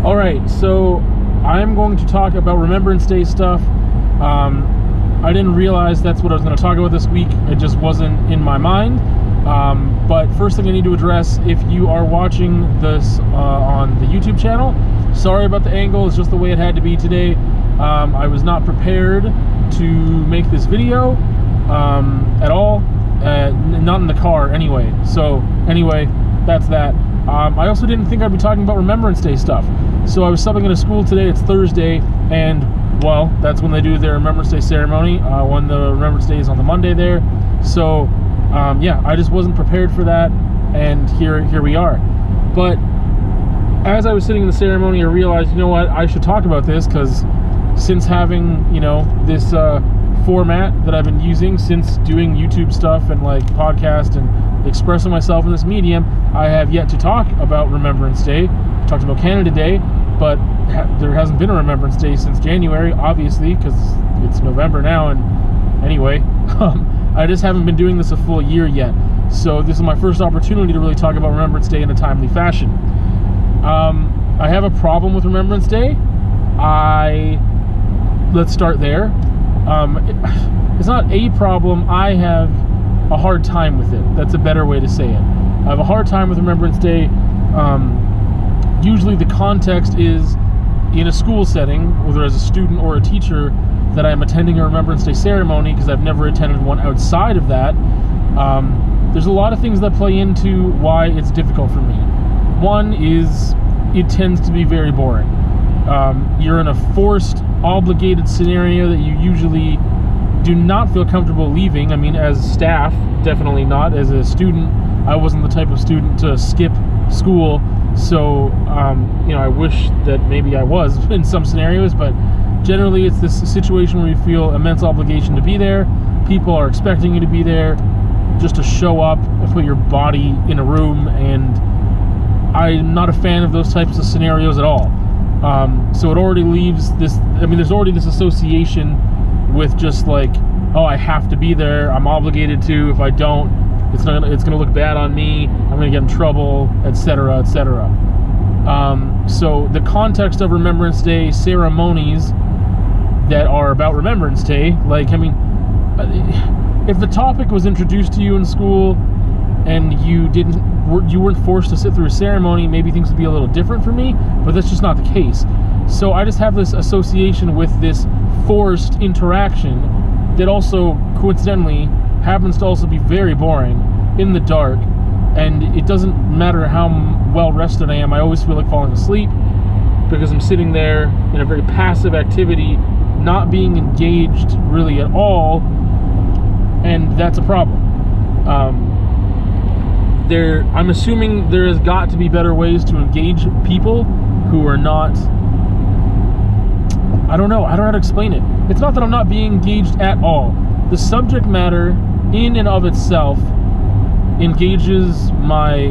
Alright, so I'm going to talk about Remembrance Day stuff. I didn't realize that's what I was going to talk about this week. It just wasn't in my mind. But first thing I need to address, if you are watching this on the YouTube channel, sorry about the angle, it's just the way it had to be today. I was not prepared to make this video at all, not in the car anyway. So anyway, that's that. I also didn't think I'd be talking about Remembrance Day stuff. So I was subbing at a school today, it's Thursday, and well, that's when they do their Remembrance Day ceremony, when the Remembrance Day is on the Monday there. So yeah, I just wasn't prepared for that, and here we are. But as I was sitting in the ceremony, I realized, you know what, I should talk about this, because since having, you know, this format that I've been using since doing YouTube stuff and like podcast and expressing myself in this medium, I have yet to talk about Remembrance Day. I talked about Canada Day, but there hasn't been a Remembrance Day since January, obviously, because it's November now, and anyway, I just haven't been doing this a full year yet. So this is my first opportunity to really talk about Remembrance Day in a timely fashion. I have a problem with Remembrance Day. Let's start there. It's not a problem, I have a hard time with it. That's a better way to say it. I have a hard time with Remembrance Day. Usually the context is in a school setting, whether as a student or a teacher, that I'm attending a Remembrance Day ceremony, because I've never attended one outside of that. There's a lot of things that play into why it's difficult for me. One is it tends to be very boring. You're in a forced, obligated scenario that you usually do not feel comfortable leaving. I mean, as staff, definitely not. As a student, I wasn't the type of student to skip school. So, you know, I wish that maybe I was in some scenarios, but generally it's this situation where you feel immense obligation to be there. People are expecting you to be there just to show up and put your body in a room, and I'm not a fan of those types of scenarios at all. So it already leaves this, I mean, there's already this association with just like, oh, I have to be there, I'm obligated to, if I don't, it's gonna look bad on me, I'm gonna get in trouble, etc., etc. So the context of Remembrance Day ceremonies that are about Remembrance Day, like, I mean, if the topic was introduced to you in school and you weren't forced to sit through a ceremony, maybe things would be a little different for me, but that's just not the case. So I just have this association with this forced interaction that also, coincidentally, happens to also be very boring, in the dark, and it doesn't matter how well rested I am, I always feel like falling asleep, because I'm sitting there in a very passive activity, not being engaged really at all, and that's a problem. I'm assuming there has got to be better ways to engage people who are not, I don't know how to explain it. It's not that I'm not being engaged at all. The subject matter in and of itself engages my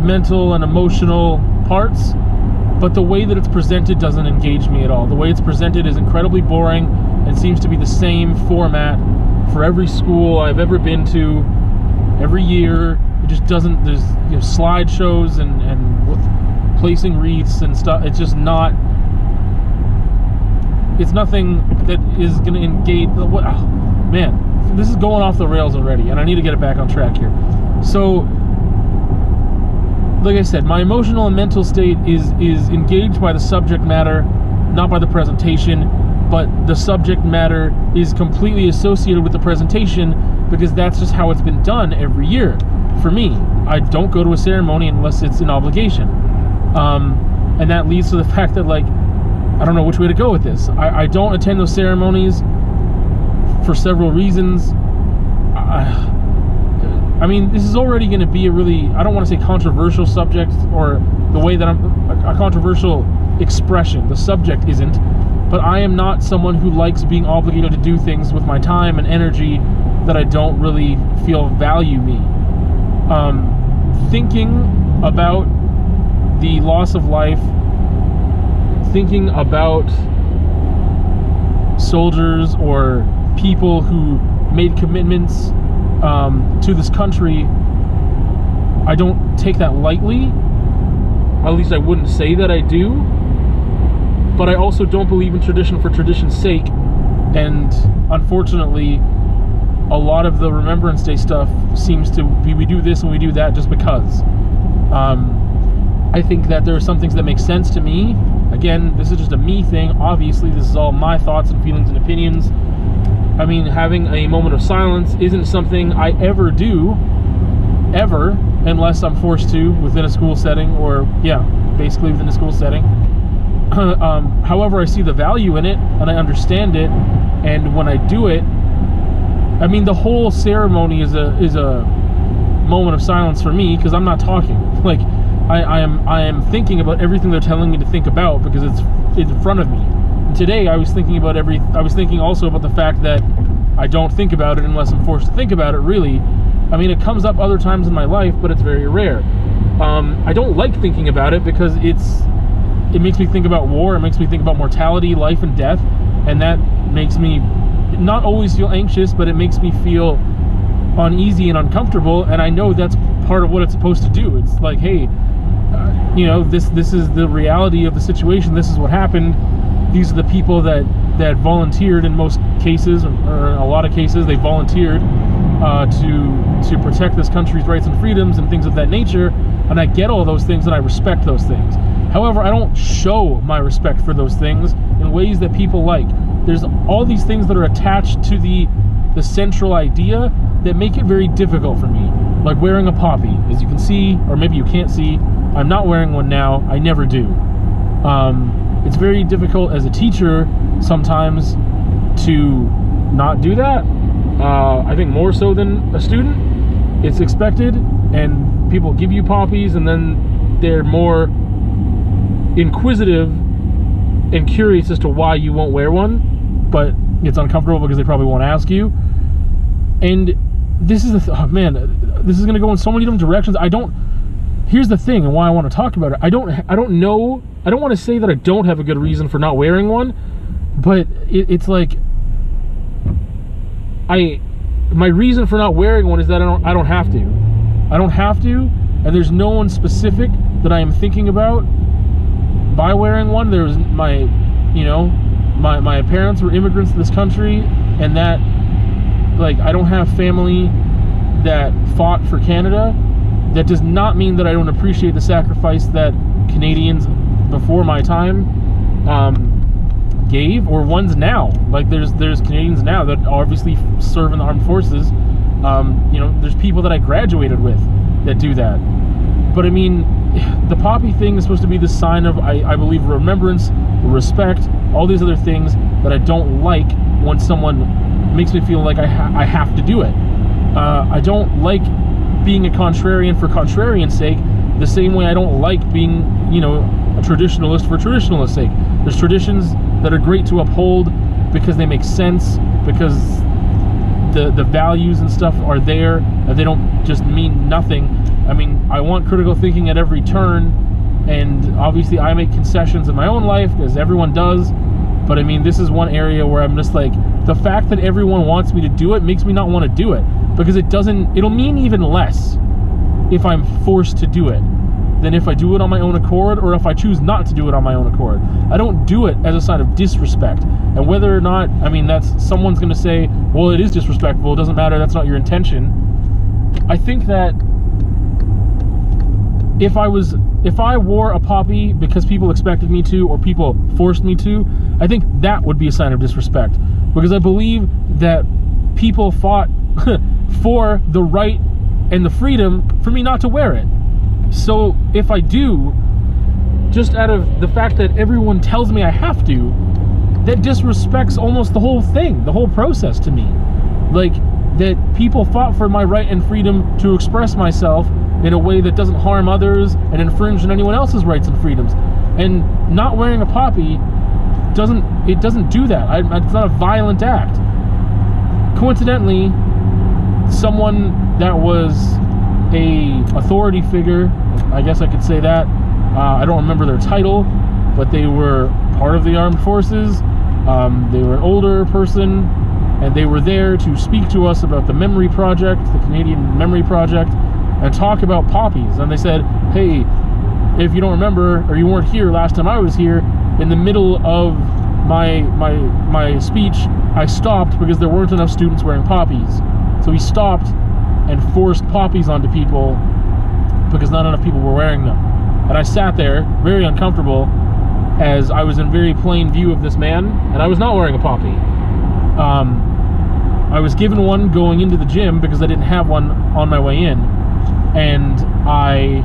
mental and emotional parts, but the way that it's presented doesn't engage me at all. The way it's presented is incredibly boring and seems to be the same format for every school I've ever been to, every year. It just doesn't, there's, you know, slideshows and placing wreaths and stuff. It's just not, it's nothing that is going to engage. What, oh, man, this is going off the rails already, and I need to get it back on track here. So, like I said, my emotional and mental state is engaged by the subject matter, not by the presentation, but the subject matter is completely associated with the presentation, because that's just how it's been done every year. For me, I don't go to a ceremony unless it's an obligation. And that leads to the fact that, like, I don't know which way to go with this. I don't attend those ceremonies for several reasons. I mean, this is already going to be a really, I don't want to say controversial subject, or the way that a controversial expression. The subject isn't, but I am not someone who likes being obligated to do things with my time and energy that I don't really feel value me. Thinking about the loss of life, thinking about soldiers or people who made commitments to this country, I don't take that lightly. At least I wouldn't say that I do. But I also don't believe in tradition for tradition's sake. And unfortunately, a lot of the Remembrance Day stuff seems to be we do this and we do that just because. I think that there are some things that make sense to me. Again, this is just a me thing. Obviously, this is all my thoughts and feelings and opinions. I mean, having a moment of silence isn't something I ever do, ever, unless I'm forced to within a school setting, or, yeah, basically within a school setting. However, I see the value in it, and I understand it, and when I do it, I mean, the whole ceremony is a moment of silence for me, because I'm not talking. Like, I am thinking about everything they're telling me to think about, because it's in front of me. And today, I was thinking also about the fact that I don't think about it unless I'm forced to think about it, really. I mean, it comes up other times in my life, but it's very rare. I don't like thinking about it because it makes me think about war, it makes me think about mortality, life and death, and that makes me not always feel anxious, but it makes me feel uneasy and uncomfortable, and I know that's part of what it's supposed to do. It's like, hey, you know, this is the reality of the situation, this is what happened, these are the people that volunteered in most cases, or in a lot of cases, they volunteered to protect this country's rights and freedoms and things of that nature, and I get all those things and I respect those things. However, I don't show my respect for those things in ways that people like. There's all these things that are attached to the central idea that make it very difficult for me. Like wearing a poppy. As you can see, or maybe you can't see, I'm not wearing one now. I never do. It's very difficult as a teacher sometimes to not do that. I think more so than a student. It's expected, and people give you poppies, and then they're more inquisitive and curious as to why you won't wear one, but it's uncomfortable because they probably won't ask you. And this is this is going to go in so many different directions. Here's the thing, and why I want to talk about it. I don't know. I don't want to say that I don't have a good reason for not wearing one, but it's like my reason for not wearing one is that I don't have to. I don't have to, and there's no one specific that I am thinking about by wearing one. There's my parents were immigrants to this country, and that, like, I don't have family that fought for Canada. That does not mean that I don't appreciate the sacrifice that Canadians before my time gave, or ones now. Like there's Canadians now that obviously serve in the armed forces. There's people that I graduated with that do that. But I mean, the poppy thing is supposed to be the sign of, I believe, remembrance, respect, all these other things that I don't like when someone makes me feel like I have to do it. I don't like being a contrarian for contrarian's sake, the same way I don't like being, a traditionalist for traditionalist's sake. There's traditions that are great to uphold because they make sense, because the values and stuff are there, and they don't just mean nothing. I mean, I want critical thinking at every turn, and obviously I make concessions in my own life, as everyone does, but I mean, this is one area where I'm just like, the fact that everyone wants me to do it makes me not want to do it, because it'll mean even less if I'm forced to do it than if I do it on my own accord, or if I choose not to do it on my own accord. I don't do it as a sign of disrespect. And whether or not, I mean, someone's going to say, well, it is disrespectful, it doesn't matter, that's not your intention. I think that if I wore a poppy because people expected me to, or people forced me to, I think that would be a sign of disrespect. Because I believe that people fought for the right and the freedom for me not to wear it. So if I do, just out of the fact that everyone tells me I have to, that disrespects almost the whole thing, the whole process to me. Like, that people fought for my right and freedom to express myself in a way that doesn't harm others and infringe on anyone else's rights and freedoms. And not wearing a poppy doesn't do that. It's not a violent act. Coincidentally, someone that was a authority figure, I guess I could say that, I don't remember their title, but they were part of the armed forces. They were an older person, and they were there to speak to us about the Memory Project, the Canadian Memory Project, and talk about poppies. And they said, hey, if you don't remember, or you weren't here last time I was here, in the middle of my speech, I stopped because there weren't enough students wearing poppies. So we stopped and forced poppies onto people because not enough people were wearing them. And I sat there, very uncomfortable, as I was in very plain view of this man, and I was not wearing a poppy. I was given one going into the gym because I didn't have one on my way in, and I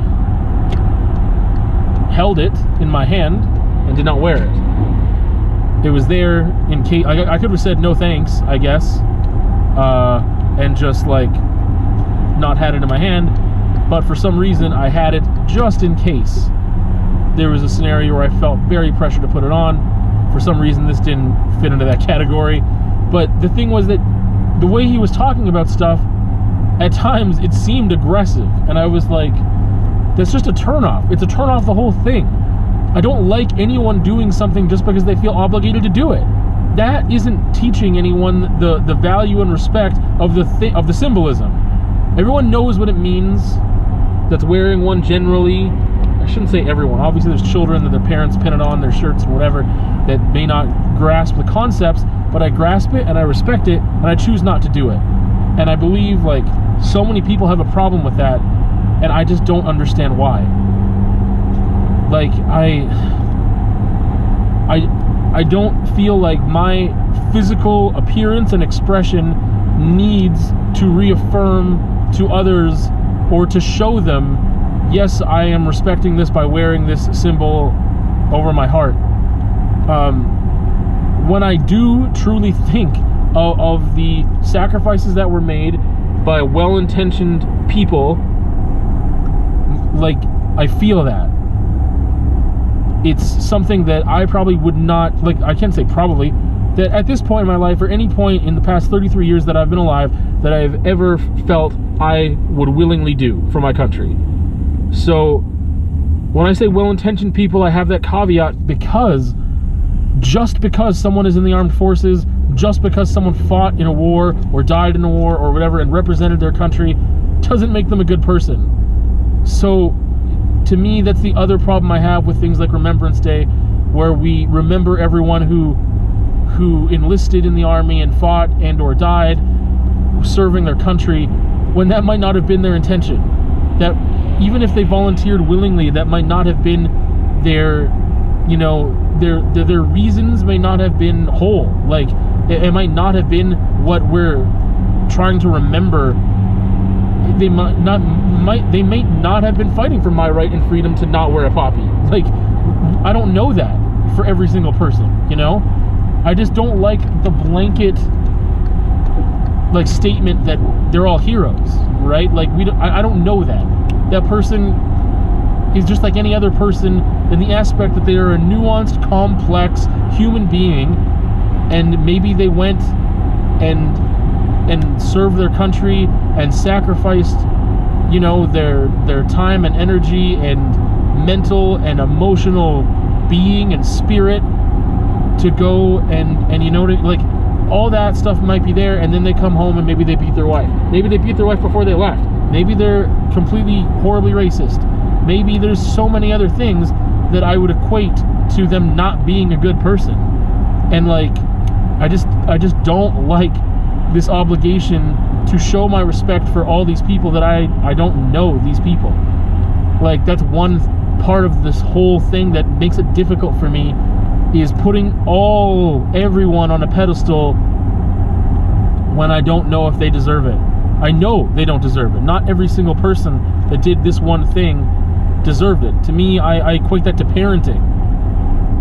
held it in my hand and did not wear it. It was there in case. I could have said no thanks, I guess, and just like not had it in my hand, but for some reason I had it just in case there was a scenario where I felt very pressured to put it on. For some reason this didn't fit into that category, but the thing was that the way he was talking about stuff, at times it seemed aggressive, and I was like, that's just a turnoff. It's a turnoff the whole thing. I don't like anyone doing something just because they feel obligated to do it. That isn't teaching anyone the value and respect of the symbolism. Everyone knows what it means that's wearing one generally. I shouldn't say everyone. Obviously there's children that their parents pin it on their shirts or whatever that may not grasp the concepts, but I grasp it and I respect it, and I choose not to do it. And I believe like so many people have a problem with that, and I just don't understand why. Like I don't feel like my physical appearance and expression needs to reaffirm to others or to show them, yes, I am respecting this by wearing this symbol over my heart. When I do truly think of the sacrifices that were made by well-intentioned people, like, I feel that. It's something that I probably would not, like, I can't say probably, that at this point in my life, or any point in the past 33 years that I've been alive, that I've ever felt I would willingly do for my country. So, when I say well-intentioned people, I have that caveat because just because someone is in the armed forces, just because someone fought in a war, or died in a war, or whatever, and represented their country, doesn't make them a good person. So, to me, that's the other problem I have with things like Remembrance Day, where we remember everyone who enlisted in the army and fought and or died serving their country, when that might not have been their intention. That even if they volunteered willingly, that might not have been their, you know, their reasons may not have been whole. Like, it might not have been what we're trying to remember. They may not have been fighting for my right and freedom to not wear a poppy. Like, I don't know that for every single person, you know? I just don't like the blanket, like, statement that they're all heroes, right? Like, I don't know that. That person is just like any other person in the aspect that they are a nuanced, complex human being, and maybe they went and served their country and sacrificed, you know, their time and energy and mental and emotional being and spirit to go and you know, like, all that stuff might be there, and then they come home and maybe they beat their wife. Maybe they beat their wife before they left. Maybe they're completely horribly racist. Maybe there's so many other things that I would equate to them not being a good person. And like, I just don't like this obligation to show my respect for all these people that I don't know these people. Like, that's one part of this whole thing that makes it difficult for me, is putting everyone on a pedestal when I don't know if they deserve it. I know they don't deserve it. Not every single person that did this one thing deserved it. To me, I equate that to parenting.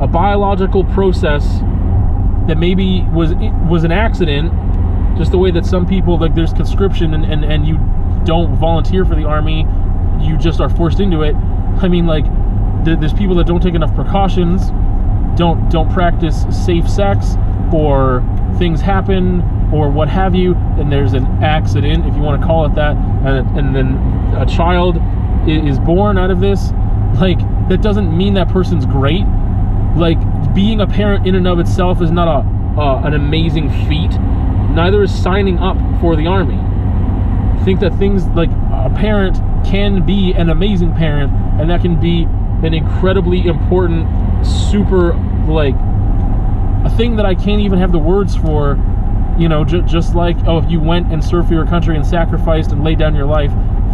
A biological process that maybe was an accident, just the way that some people, like, there's conscription and you don't volunteer for the army, you just are forced into it. I mean, like, there's people that don't take enough precautions, don't practice safe sex, or things happen, or what have you, and there's an accident, if you want to call it that, and then a child is born out of this. Like, that doesn't mean that person's great. Like, being a parent in and of itself is not an amazing feat. Neither is signing up for the army. I think that things like a parent can be an amazing parent, and that can be an incredibly important, super, like, a thing that I can't even have the words for, you know, just like, oh, if you went and served for your country and sacrificed and laid down your life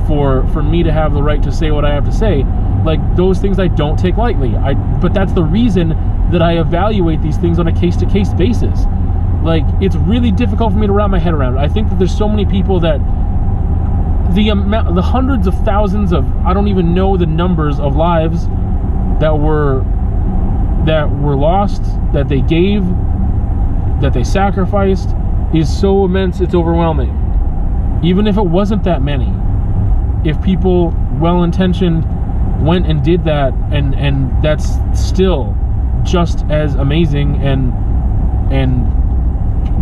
for me to have the right to say what I have to say, like, those things I don't take lightly. But that's the reason that I evaluate these things on a case-to-case basis. Like, it's really difficult for me to wrap my head around it. I think that there's so many people that the hundreds of thousands of, I don't even know the numbers of lives that were lost, that they gave, that they sacrificed, is so immense, it's overwhelming. Even if it wasn't that many, if people well-intentioned went and did that, and that's still just as amazing and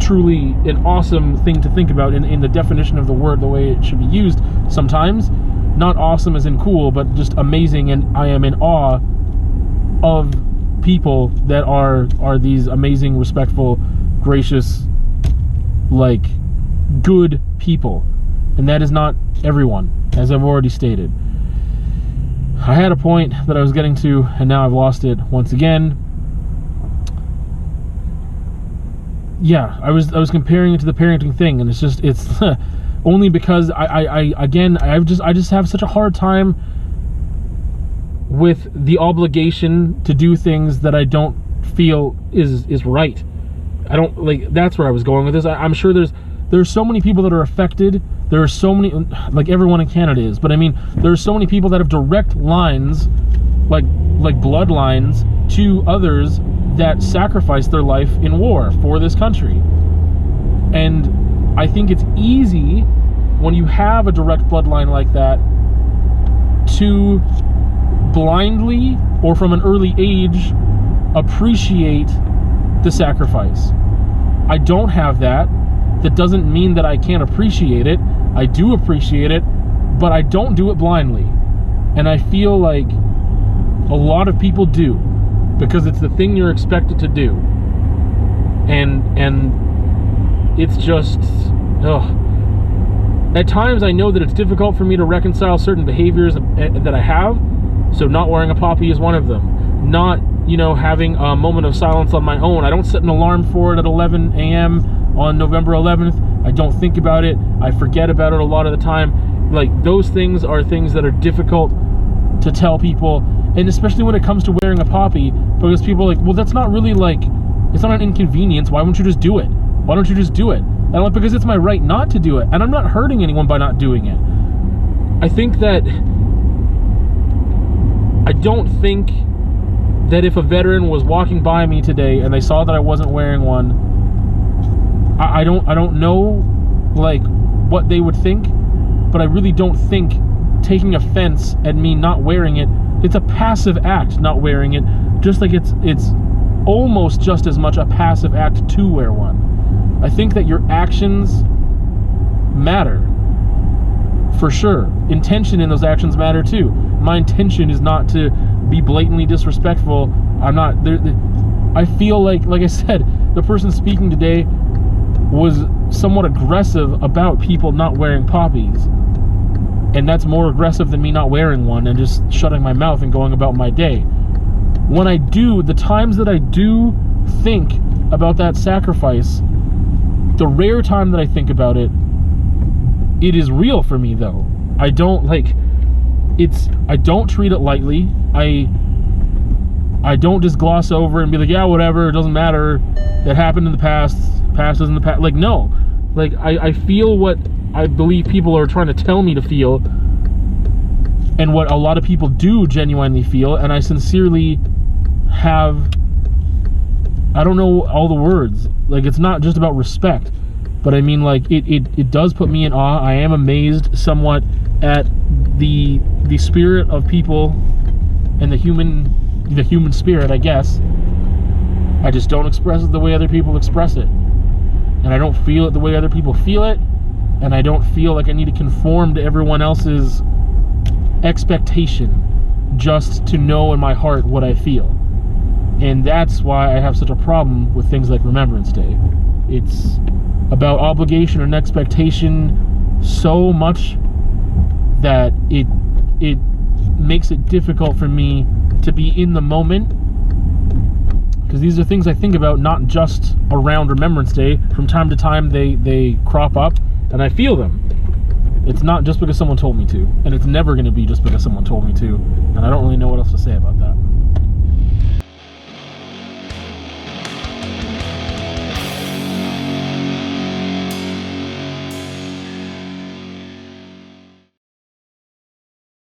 truly an awesome thing to think about in the definition of the word, the way it should be used sometimes. Not awesome as in cool, but just amazing, and I am in awe of people that are these amazing, respectful, gracious, like, good people. And that is not everyone, as I've already stated. I had a point that I was getting to, and now I've lost it once again. Yeah, I was comparing it to the parenting thing, and it's only because I just have such a hard time with the obligation to do things that I don't feel is right. I don't, like, that's where I was going with this. I'm sure there's so many people that are affected. There are so many, like everyone in Canada is, but I mean, there's so many people that have direct lines, like bloodlines, to others that sacrificed their life in war for this country. And I think it's easy when you have a direct bloodline like that to blindly, or from an early age, appreciate the sacrifice. I don't have that. That doesn't mean that I can't appreciate it. I do appreciate it, but I don't do it blindly. And I feel like a lot of people do, because it's the thing you're expected to do. And it's just, at times I know that it's difficult for me to reconcile certain behaviors that I have. So not wearing a poppy is one of them. Not, you know, having a moment of silence on my own. I don't set an alarm for it at 11 a.m. on November 11th. I don't think about it. I forget about it a lot of the time. Like, those things are things that are difficult to tell people, and especially when it comes to wearing a poppy, because people are like, well, that's not really, like, it's not an inconvenience. Why wouldn't you just do it? Why don't you just do it? And I'm like, because it's my right not to do it, and I'm not hurting anyone by not doing it. I don't think that if a veteran was walking by me today and they saw that I wasn't wearing one, I don't know, like, what they would think, but I really don't think taking offense at me not wearing it, it's a passive act not wearing it, just like it's almost just as much a passive act to wear one. I think that your actions matter, for sure. Intention in those actions matter too. My intention is not to be blatantly disrespectful. I'm not, I feel like I said, the person speaking today was somewhat aggressive about people not wearing poppies. And that's more aggressive than me not wearing one and just shutting my mouth and going about my day. When I do, the times that I do think about that sacrifice, the rare time that I think about it, it is real for me though. I don't, like, I don't treat it lightly. I don't just gloss over and be like, yeah, whatever, it doesn't matter. It happened in the past. Past is in the past. Like, no. Like, I feel what I believe people are trying to tell me to feel, and what a lot of people do genuinely feel, and I sincerely have, I don't know all the words. Like, it's not just about respect, but I mean, like, it does put me in awe. I am amazed somewhat at the spirit of people and the human spirit, I guess. I just don't express it the way other people express it, and I don't feel it the way other people feel it, and I don't feel like I need to conform to everyone else's expectation just to know in my heart what I feel. And that's why I have such a problem with things like Remembrance Day. It's about obligation and expectation so much that it makes it difficult for me to be in the moment, because these are things I think about not just around Remembrance Day. From time to time they crop up and I feel them. It's not just because someone told me to, and it's never going to be just because someone told me to, and I don't really know what else to say about that.